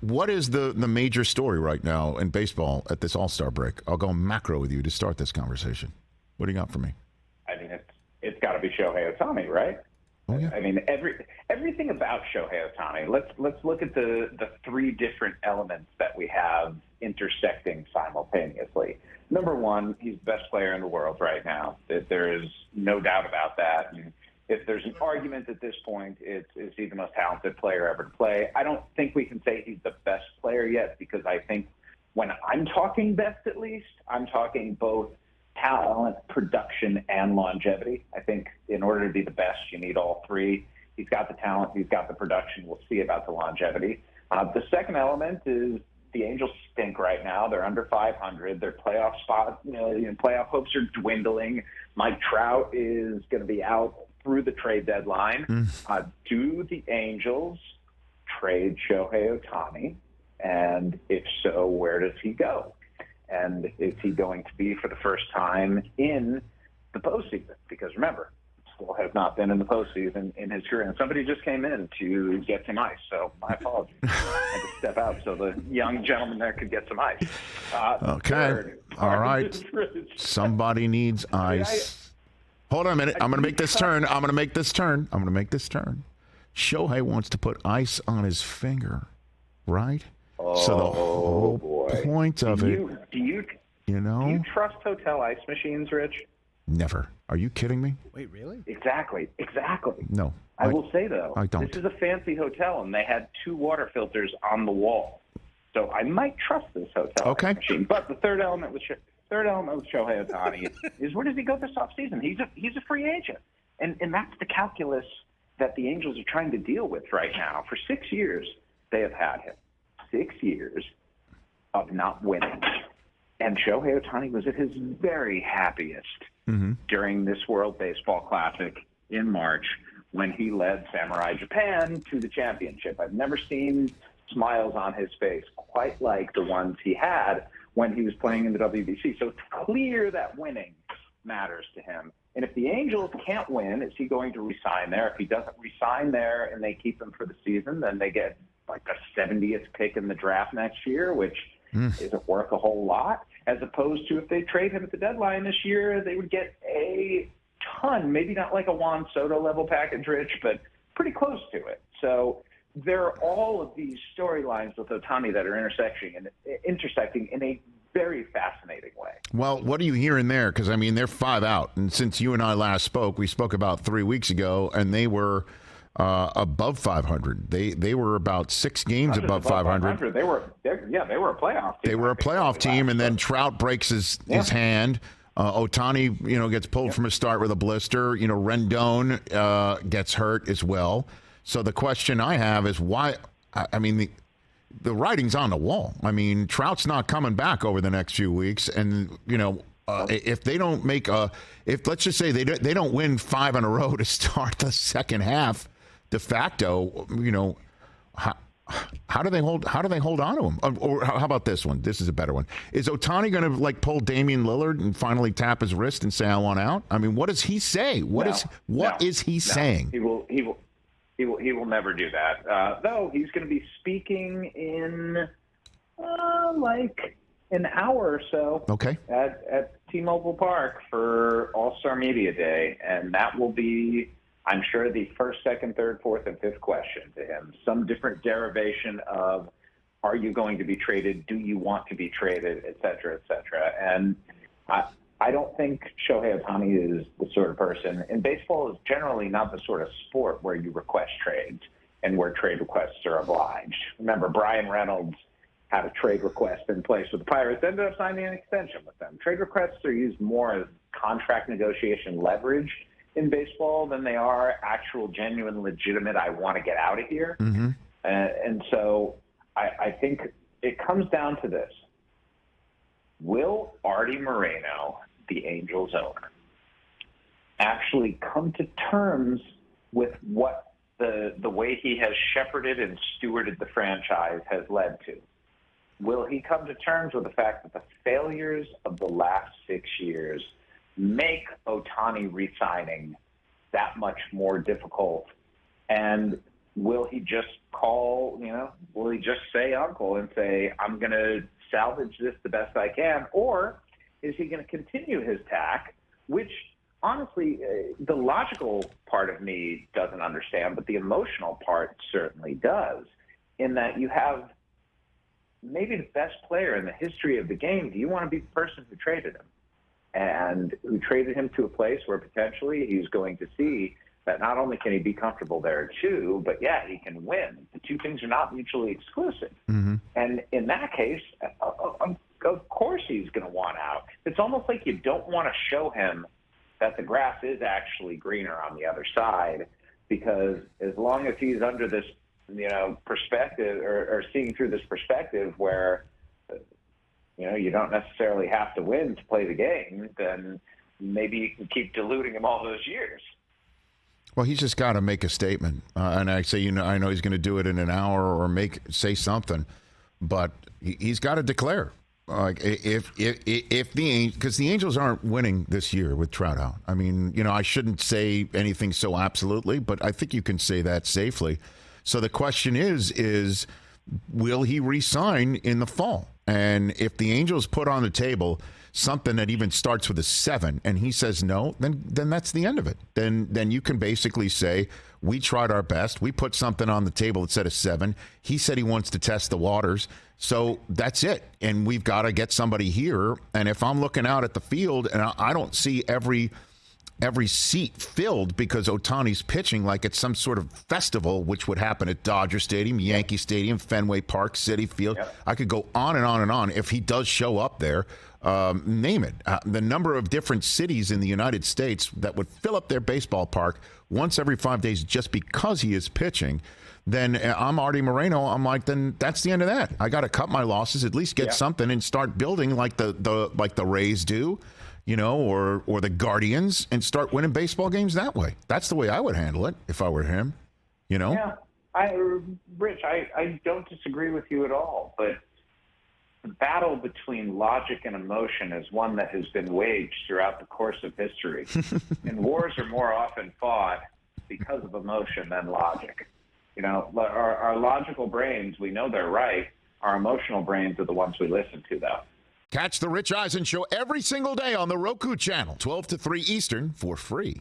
what is the major story right now in baseball at this All-Star break? I'll go macro with you to start this conversation. What do you got for me? I mean, it's got to be Shohei Ohtani, right? Oh, yeah. I mean, everything about Shohei Ohtani. Let's look at the three different elements that we have intersecting simultaneously. Number one, he's the best player in the world right now. There is no doubt about that. And if there's an argument at this point, is he the most talented player ever to play? I don't think we can say he's the best player yet, because I think when I'm talking best, at least, I'm talking both talent, production, and longevity. I think in order to be the best, you need all three. He's got the talent, he's got the production. We'll see about the longevity. The second element is the Angels stink right now. They're under 500. Their playoff spot, playoff hopes are dwindling. Mike Trout is going to be out through the trade deadline. Do the Angels trade Shohei Ohtani? And if so, where does he go? And is he going to be for the first time in the postseason? Because remember, still has not been in the postseason in his career. And somebody just came in to get some ice, so my apologies. I had to step out so the young gentleman there could get some ice. Okay. Third, all right. Somebody needs ice. Hold on a minute. I'm going to make this turn. Shohei wants to put ice on his finger, right? So the whole point of it, do you trust hotel ice machines, Rich? Never. Are you kidding me? Wait, really? Exactly. No. I will say, though, I don't. This is a fancy hotel, and they had 2 water filters on the wall. So I might trust this hotel ice machine. But the third element with Shohei Ohtani is where does he go this offseason? He's a free agent. And that's the calculus that the Angels are trying to deal with right now. For 6 years, they have had him. 6 years of not winning. And Shohei Ohtani was at his very happiest during this World Baseball Classic in March when he led Samurai Japan to the championship. I've never seen smiles on his face quite like the ones he had when he was playing in the WBC. So it's clear that winning matters to him. And if the Angels can't win, is he going to resign there? If he doesn't resign there and they keep him for the season, then they get like a 70th pick in the draft next year, which isn't worth a whole lot, as opposed to if they trade him at the deadline this year, they would get a ton, maybe not like a Juan Soto level package, Rich, but pretty close to it. So there are all of these storylines with Ohtani that are intersecting in a very fascinating way. Well, what are you hearing there? Because, I mean, they're 5 out. And since you and I last spoke, we spoke about 3 weeks ago, and they were above 500. They were about 6 games above 500. They were a playoff team. They were a playoff team, and then Trout breaks his hand. Ohtani, gets pulled from his start with a blister. Rendon gets hurt as well. So the question I have is why? I mean, the writing's on the wall. I mean, Trout's not coming back over the next few weeks, and if they don't let's just say they don't win 5 in a row to start the second half, de facto, how do they hold on to him? Or how about this one? This is a better one. Is Ohtani going to pull Damian Lillard and finally tap his wrist and say, "I want out"? I mean, what does he say? What is he saying? He will never do that. Though he's going to be speaking in like an hour or so. Okay. At T-Mobile Park for All-Star Media Day, and that will be, I'm sure, the first, second, third, fourth, and fifth question to him. Some different derivation of, are you going to be traded? Do you want to be traded? Et cetera, et cetera. And I don't think Shohei Ohtani is the sort of person, and baseball is generally not the sort of sport where you request trades and where trade requests are obliged. Remember, Brian Reynolds had a trade request in place with the Pirates, ended up signing an extension with them. Trade requests are used more as contract negotiation leverage in baseball than they are actual, genuine, legitimate, I want to get out of here. And so I think it comes down to this. Will Artie Moreno, the Angels owner, actually come to terms with what the way he has shepherded and stewarded the franchise has led to? Will he come to terms with the fact that the failures of the last 6 years make Ohtani re-signing that much more difficult? And will he just call, will he just say uncle and say, I'm going to salvage this the best I can? Or is he going to continue his tack, which honestly, the logical part of me doesn't understand, but the emotional part certainly does, in that you have maybe the best player in the history of the game. Do you want to be the person who traded him and who traded him to a place where potentially he's going to see that not only can he be comfortable there too, but he can win. The two things are not mutually exclusive. Mm-hmm. And in that case, of course he's going to want out. It's almost like you don't want to show him that the grass is actually greener on the other side, because as long as he's under this, perspective or seeing through this perspective where, you don't necessarily have to win to play the game, then maybe you can keep diluting him all those years. Well, he's just got to make a statement. And I say, I know he's going to do it in an hour or say something, but he's got to declare. Like because the Angels aren't winning this year with Trout out. I mean, I shouldn't say anything so absolutely, but I think you can say that safely. So the question is will he re-sign in the fall? And if the Angels put on the table something that even starts with a 7 and he says no, then that's the end of it. Then you can basically say, we tried our best. We put something on the table that said a 7. He said he wants to test the waters. So that's it. And we've got to get somebody here. And if I'm looking out at the field and I don't see every seat filled because Ohtani's pitching like it's some sort of festival, which would happen at Dodger Stadium, Yankee Stadium, Fenway Park, Citi Field. Yep. I could go on and on and on. If he does show up there, name it. The number of different cities in the United States that would fill up their baseball park once every 5 days just because he is pitching, then I'm Artie Moreno. I'm like, then that's the end of that. I got to cut my losses, at least get something and start building like the Rays do. Or the Guardians, and start winning baseball games that way. That's the way I would handle it if I were him, Yeah, Rich, I don't disagree with you at all, but the battle between logic and emotion is one that has been waged throughout the course of history. And wars are more often fought because of emotion than logic. Our logical brains, we know they're right. Our emotional brains are the ones we listen to, though. Catch the Rich Eisen Show every single day on the Roku channel, 12 to 3 Eastern, for free.